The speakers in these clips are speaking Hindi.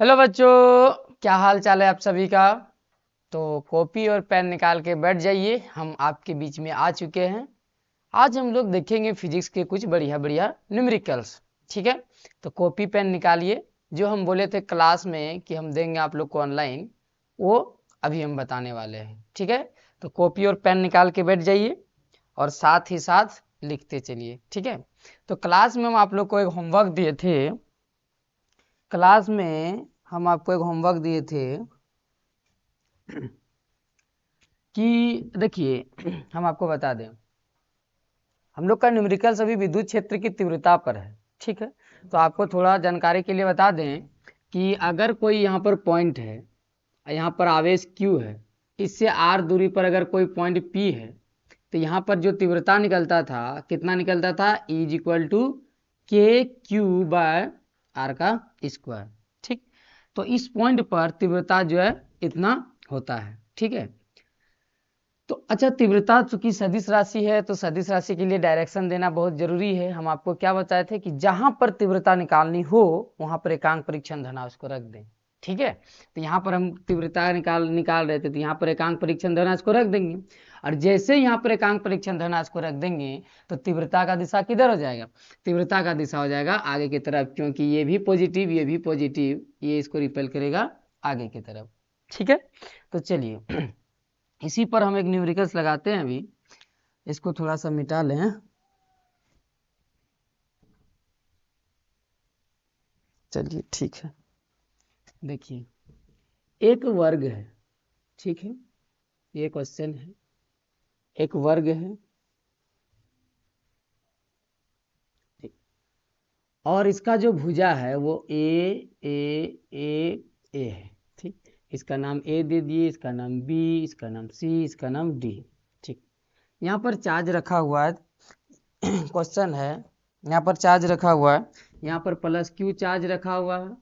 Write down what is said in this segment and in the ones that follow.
हेलो बच्चों, क्या हाल चाल है आप सभी का। तो कॉपी और पेन निकाल के बैठ जाइए, हम आपके बीच में आ चुके हैं। आज हम लोग देखेंगे फिजिक्स के कुछ बढ़िया बढ़िया न्यूमेरिकल्स। ठीक है, तो कॉपी पेन निकालिए। जो हम बोले थे क्लास में कि हम देंगे आप लोग को ऑनलाइन, वो अभी हम बताने वाले हैं। ठीक है, तो कॉपी और पेन निकाल के बैठ जाइए और साथ ही साथ लिखते चलिए। ठीक है, तो क्लास में हम आप लोग को एक होमवर्क दिए थे। क्लास में हम आपको एक होमवर्क दिए थे कि देखिए हम आपको बता दें, हम लोग का न्यूमेरिकल्स अभी विद्युत क्षेत्र की तीव्रता पर है। ठीक है, तो आपको थोड़ा जानकारी के लिए बता दें कि अगर कोई यहाँ पर पॉइंट है, यहाँ पर आवेश Q है, इससे R दूरी पर अगर कोई पॉइंट P है, तो यहाँ पर जो तीव्रता निकलता था, कितना निकलता था, E = KQ/R का स्क्वायर। ठीक, तो इस पॉइंट पर तीव्रता जो है इतना होता है। ठीक है, तो अच्छा, तीव्रता चूंकि सदिश राशि है तो सदिश राशि के लिए डायरेक्शन देना बहुत जरूरी है। हम आपको क्या बताए थे कि जहां पर तीव्रता निकालनी हो वहां पर एकांक परीक्षण धनावेश को रख दें। ठीक है, तो यहाँ पर हम तीव्रता निकाल रहे थे, तो यहाँ पर एकांक परीक्षण धनावेश को रख देंगे। और जैसे यहाँ पर एकांक परीक्षण धनावेश को रख देंगे तो तीव्रता का दिशा किधर हो जाएगा, तीव्रता का दिशा हो जाएगा आगे की तरफ, क्योंकि ये भी पॉजिटिव ये भी पॉजिटिव, ये इसको रिपेल करेगा आगे की तरफ। ठीक है, तो चलिए इसी पर हम एक न्यूमेरिकल्स लगाते हैं। अभी इसको थोड़ा सा मिटा लें। चलिए ठीक है, देखिए एक वर्ग है। ठीक है, ये क्वेश्चन है, एक वर्ग है और इसका जो भुजा है वो ए है। ठीक, इसका नाम ए दे दिए, इसका नाम बी, इसका नाम सी, इसका नाम डी। ठीक, यहाँ पर चार्ज रखा हुआ है। क्वेश्चन है, यहाँ पर चार्ज रखा हुआ है, यहाँ पर +Q चार्ज रखा हुआ है,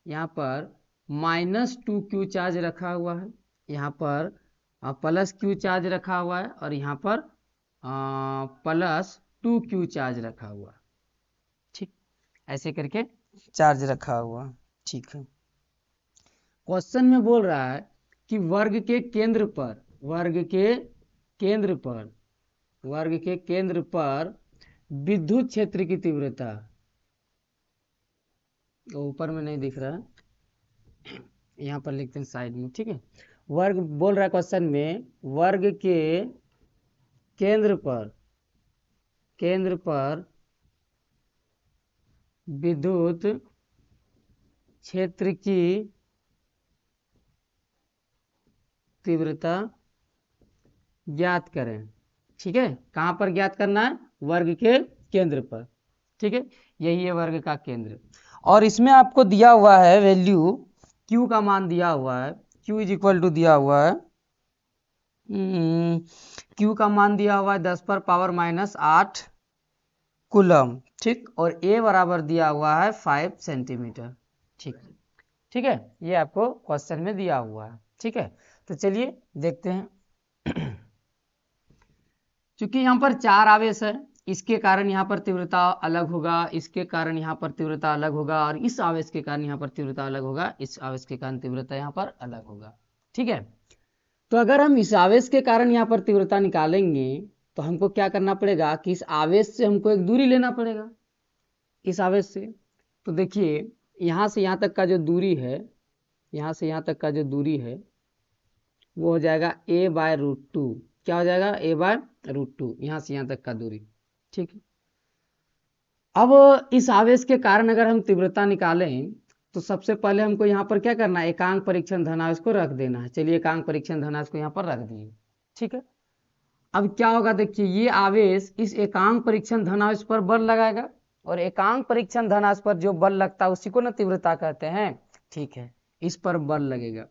यहाँ पर -2Q चार्ज रखा हुआ है, यहाँ पर +Q चार्ज रखा हुआ है और यहाँ पर +2Q चार्ज रखा हुआ है। ठीक, ऐसे करके चार्ज रखा हुआ। ठीक है, क्वेश्चन में बोल रहा है कि वर्ग के केंद्र पर, वर्ग के केंद्र पर, वर्ग के केंद्र पर विद्युत क्षेत्र की तीव्रता, ऊपर में नहीं दिख रहा है, यहाँ पर लिखते हैं साइड में। ठीक है, वर्ग बोल रहा है क्वेश्चन में, वर्ग के केंद्र पर, केंद्र पर विद्युत क्षेत्र की तीव्रता ज्ञात करें। ठीक है, कहाँ पर ज्ञात करना है, वर्ग के केंद्र पर। ठीक है, यही है वर्ग का केंद्र। और इसमें आपको दिया हुआ है वैल्यू, Q का मान दिया हुआ है, Q = दिया हुआ है, Q का मान दिया हुआ है 10⁻⁻8 कूलम। ठीक, और A बराबर दिया हुआ है 5 सेंटीमीटर। ठीक, ठीक है, ये आपको क्वेश्चन में दिया हुआ है। ठीक है, तो चलिए देखते हैं। क्योंकि यहाँ पर 4 आवेश है, इसके कारण यहाँ पर तीव्रता अलग होगा, इसके कारण यहाँ पर तीव्रता अलग होगा, और इस आवेश के कारण यहाँ पर तीव्रता अलग होगा, इस आवेश के कारण तीव्रता यहाँ पर अलग होगा। ठीक है, तो अगर हम इस आवेश के कारण यहाँ पर तीव्रता निकालेंगे तो हमको क्या करना पड़ेगा कि इस आवेश से हमको एक दूरी लेना पड़ेगा, इस आवेश से। तो देखिए यहाँ से यहाँ तक का जो दूरी है, यहाँ से यहाँ तक का जो दूरी है वो हो जाएगा a/√2। क्या हो जाएगा, a/√2, यहाँ से यहाँ तक का दूरी। ठीक है, अब इस आवेश के कारण अगर हम तीव्रता निकालें तो सबसे पहले हमको यहाँ पर क्या करना है, एकांक परीक्षण धनावेश को रख देना है। चलिए एकांक परीक्षण धनावेश को यहाँ पर रख दिए। ठीक है, अब क्या होगा, देखिए ये आवेश इस एकांक परीक्षण धनावेश पर बल लगाएगा, और एकांक परीक्षण धनावेश पर जो बल लगता है उसी को ना तीव्रता कहते हैं। ठीक है, इस पर बल लगेगा,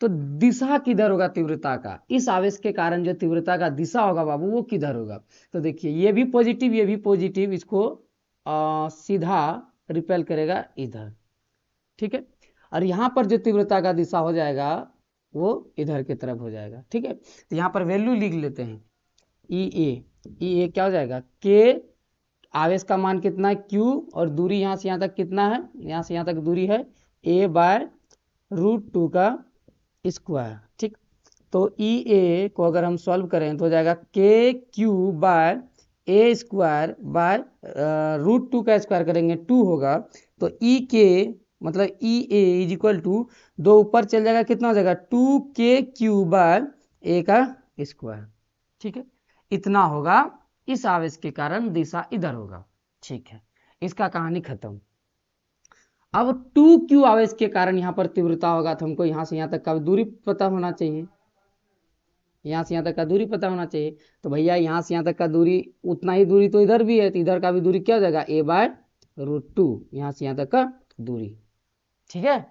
तो दिशा किधर होगा तीव्रता का, इस आवेश के कारण जो तीव्रता का दिशा होगा बाबू वो किधर होगा। तो देखिए ये भी पॉजिटिव ये भी पॉजिटिव, इसको सीधा रिपेल करेगा इधर। ठीक है, और यहाँ पर जो तीव्रता का दिशा हो जाएगा वो इधर की तरफ हो जाएगा। ठीक है, तो यहाँ पर वैल्यू लिख लेते हैं, ई ए क्या हो जाएगा, के आवेश का मान कितना है Q, और दूरी यहाँ से यहाँ तक कितना है, यहाँ से यहाँ तक दूरी है √2 का स्क्वायर। ठीक, तो ई ए को अगर हम सॉल्व करें तो हो जाएगा KQ/A² बाय √2 का स्क्वायर करेंगे 2 होगा, तो ई के मतलब ई ए इज इक्वल टू 2 ऊपर चल जाएगा, कितना हो जाएगा 2KQ/A का स्क्वायर। ठीक है, इतना होगा, इस आवेश के कारण दिशा इधर होगा। ठीक है, इसका कहानी खत्म। अब 2Q आवेश के कारण यहाँ पर तीव्रता होगा, तो हमको यहाँ से यहाँ तक का दूरी पता होना चाहिए, यहाँ से यहाँ तक का दूरी पता होना चाहिए। तो भैया यहाँ से यहाँ तक का दूरी, उतना ही दूरी तो इधर भी है, तो इधर का भी दूरी क्या हो जाएगा A/√2, यहाँ से यहाँ तक का दूरी। ठीक है,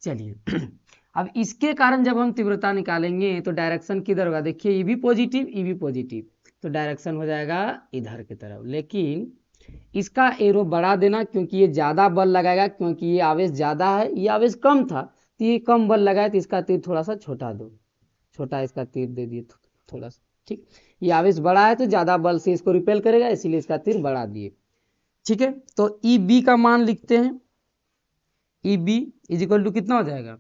चलिए अब इसके कारण जब हम तीव्रता निकालेंगे तो डायरेक्शन किधर होगा, देखिए ई भी पॉजिटिव, तो डायरेक्शन हो जाएगा इधर की तरफ। लेकिन इसका एरो बढ़ा देना, क्योंकि ये ज्यादा बल लगाएगा, क्योंकि ये आवेश ज्यादा है, ये आवेश कम था, तो ये कम बल लगाए, तो इसका तीर थोड़ा सा छोटा दो, छोटा इसका तीर दे दिए थोड़ा सा। ठीक, ये आवेश बड़ा है तो ज्यादा बल से इसको रिपेल करेगा, इसीलिए इसका तीर बढ़ा दिए। ठीक है, तो ई बी का मान लिखते हैं, E B is equal to कितना हो जाएगा,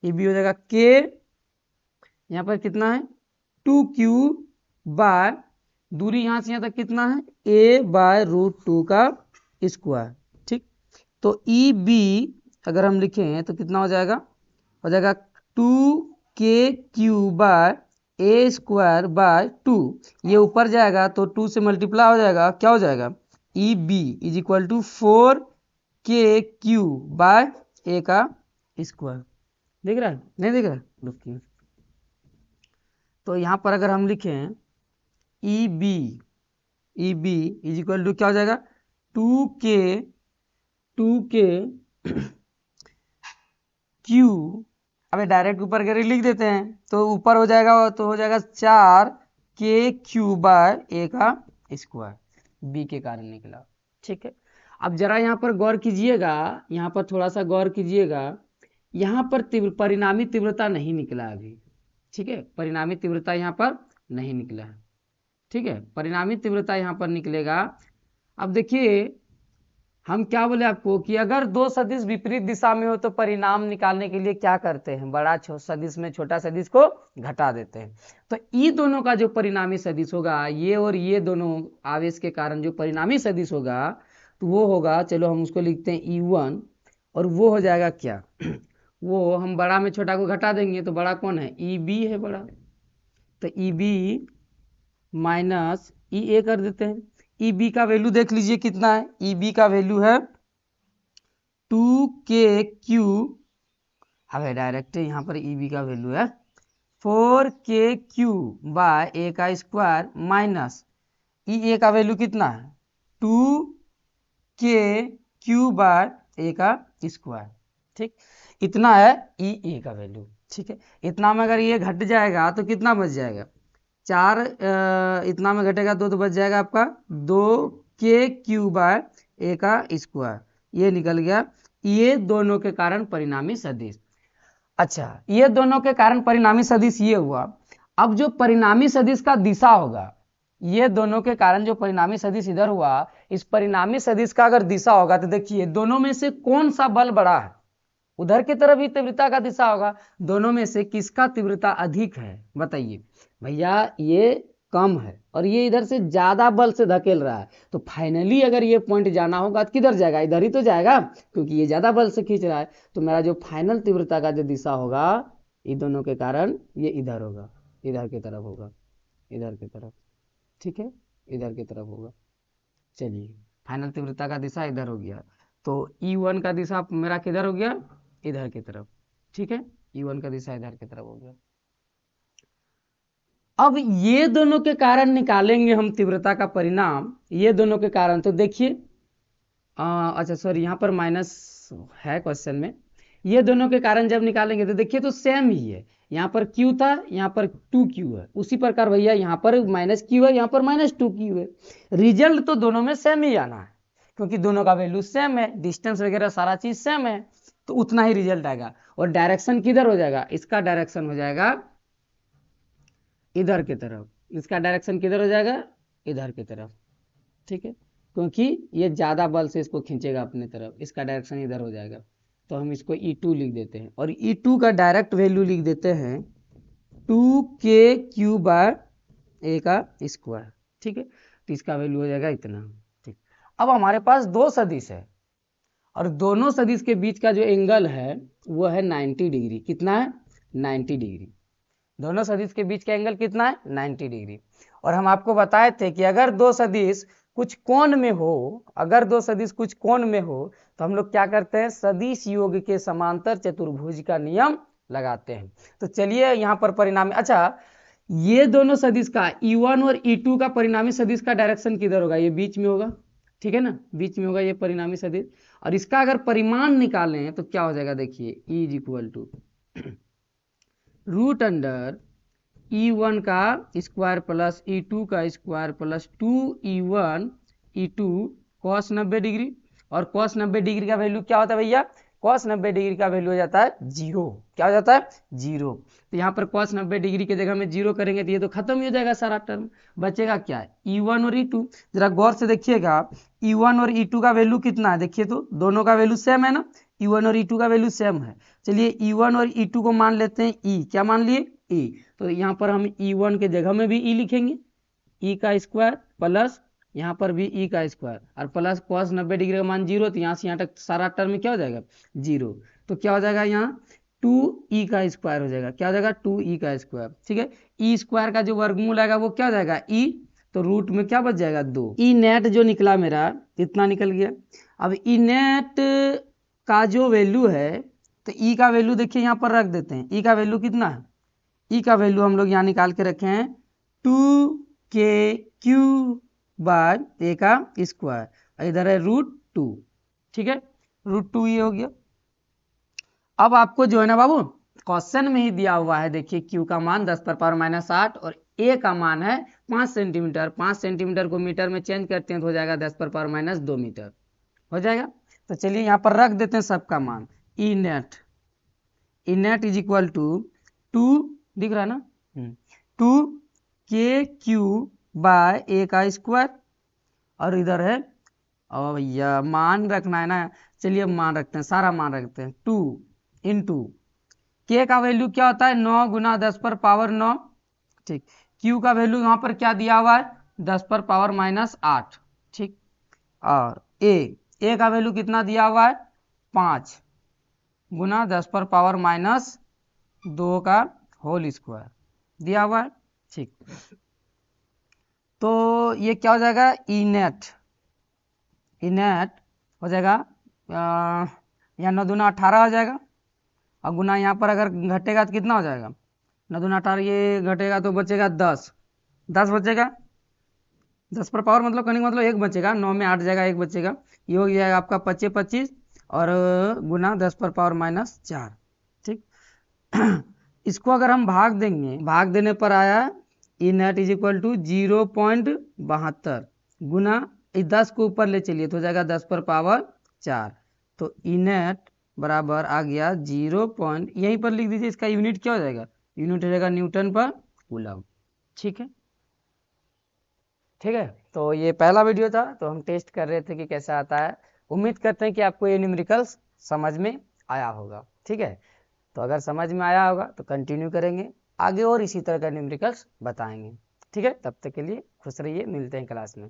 ई बी हो जाएगा के, यहाँ पर कितना है 2Q/ दूरी यहाँ से यहाँ तक कितना है A/√2 का स्क्वायर। ठीक, तो ई बी अगर हम लिखें तो कितना हो जाएगा 2KQ/A²/2, ये ऊपर जाएगा तो 2 से मल्टीप्लाई हो जाएगा, क्या हो जाएगा E B is equal to 4KQ/A का स्क्वायर। दिख रहा है, नहीं दिख रहा है, रुकिए। तो यहाँ पर अगर हम लिखें E B is equal to क्या हो जाएगा 2K Q, अबे डायरेक्ट ऊपर करके लिख देते हैं, तो ऊपर हो जाएगा, तो हो जाएगा 4KQ/A का स्क्वायर, बी के कारण निकला। ठीक है, अब जरा यहाँ पर गौर कीजिएगा, यहाँ पर थोड़ा सा गौर कीजिएगा, यहाँ पर परिणामी तीव्रता नहीं निकला अभी। ठीक है, परिणामी तीव्रता यहाँ पर नहीं निकला है। ठीक है, परिणामी तीव्रता यहाँ पर निकलेगा। अब देखिए हम क्या बोले आपको कि अगर दो सदिश विपरीत दिशा में हो तो परिणाम निकालने के लिए क्या करते हैं, बड़ा सदिश में छोटा सदिश को घटा देते हैं। तो ये दोनों का जो परिणामी सदिश होगा, ये और ये दोनों आवेश के कारण जो परिणामी सदिश होगा, तो वो होगा, चलो हम उसको लिखते हैं E1, और वो हो जाएगा क्या वो हम बड़ा में छोटा को घटा देंगे, तो बड़ा कौन है EB है बड़ा, तो EB माइनस EA कर देते हैं। EB का वैल्यू देख लीजिए कितना है, EB का वैल्यू है 2KQ, हमें डायरेक्ट यहाँ पर EB का वैल्यू है 4KQ/A का स्क्वायर माइनस EA का वैल्यू कितना है 2KQ/A का स्क्वायर। ठीक, इतना है EA का वैल्यू। ठीक है, इतना में अगर ये घट जाएगा तो कितना बच जाएगा 4, इतना में घटेगा 2 तो बच जाएगा आपका 2KQ/A का स्क्वायर, ये निकल गया। ये दोनों के कारण परिणामी सदिश। अच्छा, ये दोनों के कारण परिणामी सदिश ये हुआ। अब जो परिणामी सदिश का दिशा होगा, ये दोनों के कारण जो परिणामी सदिश इधर हुआ, इस परिणामी सदिश का अगर दिशा होगा तो देखिए दोनों में से कौन सा बल बड़ा है, उधर की तरफ ही तीव्रता का दिशा होगा, दोनों में से किसका तीव्रता अधिक है बताइए। भैया ये कम है और ये इधर से ज्यादा बल से धकेल रहा है, तो फाइनली अगर ये पॉइंट जाना होगा तो किधर जाएगा, इधर ही तो जाएगा, क्योंकि ये ज्यादा बल से खींच रहा है। तो मेरा जो फाइनल तीव्रता का जो दिशा होगा, इन दोनों के कारण ये इधर होगा, इधर की तरफ होगा, इधर की तरफ। ठीक है, इधर की तरफ होगा। चलिए, फाइनल तीव्रता का दिशा इधर हो गया, तो E1 का दिशा मेरा किधर हो गया, इधर की तरफ। ठीक है, E1 का दिशा इधर की तरफ हो गया। अब ये दोनों के कारण निकालेंगे हम तीव्रता का परिणाम, ये दोनों के कारण। तो देखिए अच्छा सॉरी, यहाँ पर माइनस है क्वेश्चन में। ये दोनों के कारण जब निकालेंगे तो देखिए तो सेम ही है, यहाँ पर Q था, यहाँ पर 2Q है, उसी प्रकार भैया यहाँ पर -Q है, यहाँ पर -2Q है। रिजल्ट तो दोनों में सेम ही आना है, क्योंकि दोनों का वैल्यू सेम है, डिस्टेंस वगैरह सारा चीज सेम है, तो उतना ही रिजल्ट आएगा। और डायरेक्शन किधर हो जाएगा, इसका डायरेक्शन हो जाएगा इधर की तरफ, इसका डायरेक्शन किधर हो जाएगा, इधर की तरफ। ठीक है, क्योंकि ये ज्यादा बल से इसको खींचेगा अपने तरफ, इसका डायरेक्शन इधर हो जाएगा। तो हम इसको E2 लिख देते हैं और E2 का डायरेक्ट वैल्यू लिख देते हैं 2k³ बाय ए का स्क्वायर। ठीक है, तो इसका वैल्यू हो जाएगा इतना। ठीक, अब हमारे पास दो सदिश है और दोनों सदिश के बीच का जो एंगल है वो है 90 डिग्री। कितना है? 90 डिग्री। दोनों सदिश के बीच का एंगल कितना है? 90 डिग्री। और हम आपको बताए थे कि अगर दो सदिश कुछ कोण में हो, अगर दो सदिश कुछ कोण में हो तो हम लोग क्या करते हैं? सदिश योग के समांतर चतुर्भुज का नियम लगाते हैं। तो चलिए यहाँ पर परिणामी, अच्छा ये दोनों सदिश का E1 और E2 का परिणामी सदिश का डायरेक्शन किधर होगा? ये बीच में होगा, ठीक है ना, बीच में होगा ये परिणामी सदिश। और इसका अगर परिमाण निकालें तो क्या हो जाएगा? देखिए E = रूट अंडर E1 का स्क्वायर प्लस E2 का square plus 2E1 E2 cos 90 degree. और cos 90 डिग्री का वैल्यू क्या होता है भैया? cos 90 डिग्री का वैल्यू हो जाता है 0। क्या हो जाता है? 0। तो यहाँ पर cos 90 डिग्री की जगह में 0 करेंगे तो ये तो खत्म ही हो जाएगा सारा टर्म। बचेगा क्या है? E1 और E2। जरा गौर से देखिएगा, E1 और E2 का वैल्यू कितना है? देखिए तो दोनों का वैल्यू सेम है ना, E1 और E2 का वैल्यू सेम है। चलिए E1 और E2 को मान लेते हैं E। क्या मान लिए? E। तो यहाँ पर हम E1 के जगह में भी E लिखेंगे, E का स्क्वायर प्लस यहाँ पर भी E का स्क्वायर और प्लस cos 90 डिग्री का मान 0। तो यहाँ से यहाँ तक सारा टर्म क्या हो जाएगा? 0। तो क्या हो जाएगा? यहाँ 2E का स्क्वायर हो जाएगा। क्या हो जाएगा? 2E का स्क्वायर। ठीक है, E स्क्वायर का जो वर्गमूल आएगा वो क्या हो जाएगा? E। तो रूट में क्या बच जाएगा? 2। E नेट जो निकला मेरा इतना निकल गया। अब E नेट का जो वैल्यू है तो E का वैल्यू देखिए यहाँ पर रख देते हैं। E का वैल्यू कितना है? E का वैल्यू हम लोग यहाँ निकाल के रखे हैं 2k³ बाय ए का स्क्वायर, इधर है √2। ठीक है, √2 ये हो गया। अब आपको जो है ना बाबू क्वेश्चन में ही दिया हुआ है, देखिए Q का मान 10⁻⁸ और A का मान है 5 सेंटीमीटर। 5 सेंटीमीटर को मीटर में चेंज करते हैं तो हो जाएगा 10⁻² मीटर हो जाएगा। तो चलिए यहाँ पर रख देते हैं सबका मान। E नेट = 2 दिख रहा है ना, 2k³ बाय ए का स्क्वायर और इधर है, और भैया मान रखना है ना। चलिए मान रखते हैं, सारा मान रखते हैं। 2 इंटू के का वैल्यू क्या होता है? 9 × 10⁻⁹। ठीक, क्यू का वैल्यू यहाँ पर क्या दिया हुआ है? 10⁻⁸। ठीक, और ए का वैल्यू कितना दिया हुआ है? 5 × 10⁻⁻² का होल स्क्वायर दिया हुआ है। ठीक, तो ये क्या हो जाएगा? ई नेट हो जाएगा यहाँ 9 दूना 18 हो जाएगा और गुना यहाँ पर अगर घटेगा तो कितना हो जाएगा? 9 दूना 18, ये घटेगा तो बचेगा 10 बचेगा। 10 पर पावर मतलब करने का मतलब 1 बचेगा, 9 में 8 जाएगा, 1 बचेगा। ये हो जाएगा आपका 25 और गुना 10⁻⁻⁴। ठीक इसको अगर हम भाग देंगे, भाग देने पर आया ई नेट = 0.72 गुना 10 को ऊपर ले चलिए तो हो जाएगा 10⁻⁴। तो ई नेट बराबर आ गया 0. यहीं पर लिख दीजिए, इसका यूनिट क्या हो जाएगा? यूनिट हो जाएगा न्यूटन पर कूलम। ठीक है, ठीक है। तो ये पहला वीडियो था, तो हम टेस्ट कर रहे थे कि कैसा आता है। उम्मीद करते हैं कि आपको ये न्यूमेरिकल्स समझ में आया होगा। ठीक है, तो अगर समझ में आया होगा तो कंटिन्यू करेंगे आगे और इसी तरह का न्यूमेरिकल्स बताएंगे। ठीक है, तब तक के लिए खुश रहिए, मिलते हैं क्लास में।